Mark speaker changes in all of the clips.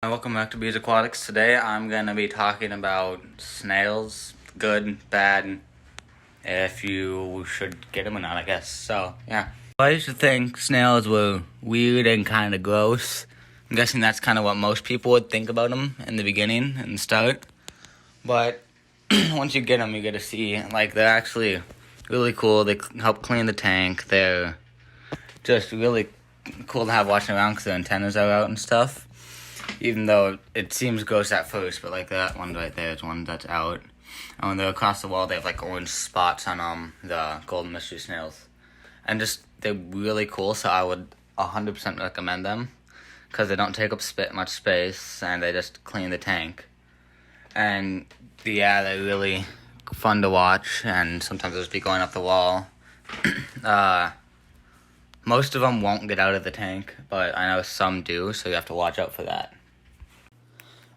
Speaker 1: Welcome back to Bees Aquatics. Today I'm going to be talking about snails, good, bad, if you should get them or not, I guess. So, yeah. I used to think snails were weird and kind of gross. I'm guessing that's kind of what most people would think about them in the beginning and the start. But once you get them, you get to see, like, they're actually really cool. They help clean the tank. They're just really cool to have watching around because their antennas are out and stuff. Even though it seems gross at first, but like that one right there is one that's out. And when they're across the wall, they have like orange spots on the golden mystery snails. And just, they're really cool, so I would 100% recommend them. Because they don't take up much space, and they just clean the tank. And yeah, they're really fun to watch, and sometimes they'll just be going up the wall. Most of them won't get out of the tank, but I know some do, so you have to watch out for that.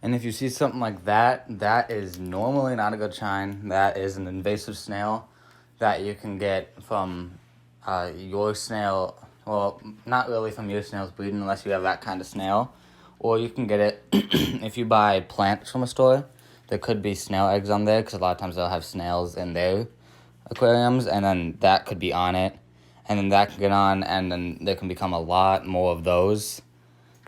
Speaker 1: And if you see something like that, that is normally not a good sign. That is an invasive snail that you can get from your snail. Well, not really from your snail's breeding unless you have that kind of snail. Or you can get it if you buy plants from a store. There could be snail eggs on there because a lot of times they'll have snails in their aquariums. And then that could be on it. And then that can get on, and then there can become a lot more of those.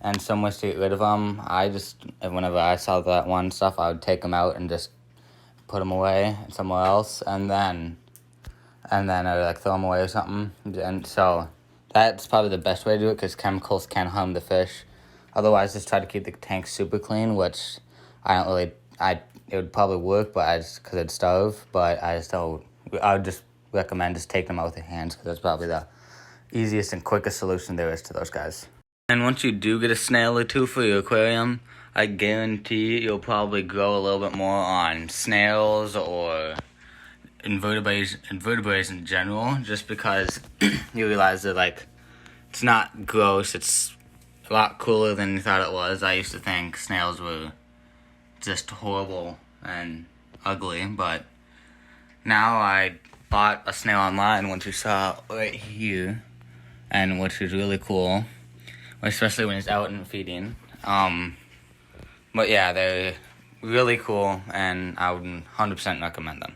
Speaker 1: And some ways to get rid of them, whenever I saw that one stuff, I would take them out and just put them away somewhere else, and then I would like throw them away or something. And so that's probably the best way to do it because chemicals can harm the fish. Otherwise, just try to keep the tank super clean, which it would probably work, but because it'd starve. But I would just recommend just take them out with your hands because that's probably the easiest and quickest solution there is to those guys. And once you do get a snail or two for your aquarium, I guarantee you'll probably grow a little bit more on snails or invertebrates in general, just because you realize that, it's not gross, it's a lot cooler than you thought it was. I used to think snails were just horrible and ugly, but now I bought a snail online, which you saw right here, and which is really cool. Especially when it's out and feeding. But yeah, they're really cool, and I would 100% recommend them.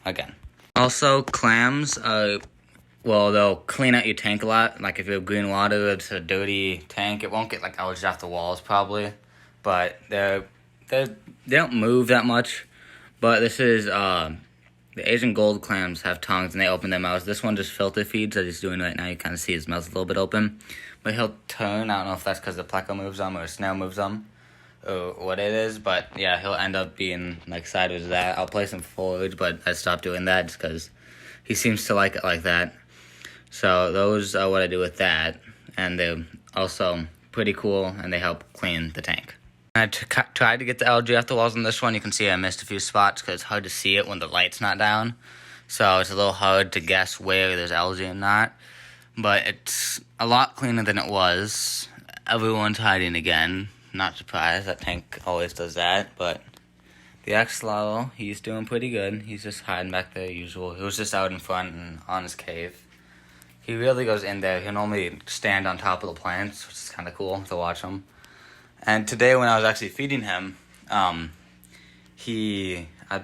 Speaker 1: Again. Also, clams, they'll clean out your tank a lot. Like, if you have green water, it's a dirty tank. It won't get, algae off the walls, probably. But they don't move that much. But this is, the Asian gold clams have tongues, and they open their mouths. This one just filter feeds, as he's doing right now. You kind of see his mouth a little bit open. But he'll turn. I don't know if that's because the pleco moves them or a snail moves them or what it is. But yeah, he'll end up being sideways to that. I'll place him forward, but I stopped doing that just because he seems to like it like that. So those are what I do with that. And they're also pretty cool, and they help clean the tank. I tried to get the algae off the walls on this one. You can see I missed a few spots because it's hard to see it when the light's not down. So it's a little hard to guess where there's algae and not. But it's a lot cleaner than it was. Everyone's hiding again. Not surprised. That tank always does that. But the axolotl, he's doing pretty good. He's just hiding back there usual. He was just out in front and on his cave. He really goes in there. He'll normally stand on top of the plants, which is kind of cool to watch him. And today when I was actually feeding him, I'd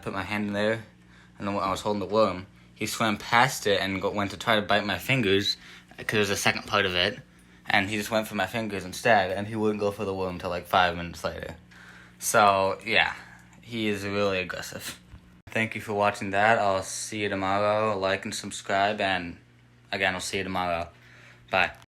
Speaker 1: put my hand in there, and then when I was holding the worm, he swam past it and went to try to bite my fingers, because there's a second part of it, and he just went for my fingers instead, and he wouldn't go for the worm until 5 minutes later. So, yeah, he is really aggressive. Thank you for watching that. I'll see you tomorrow. Like and subscribe, and again, I'll see you tomorrow. Bye.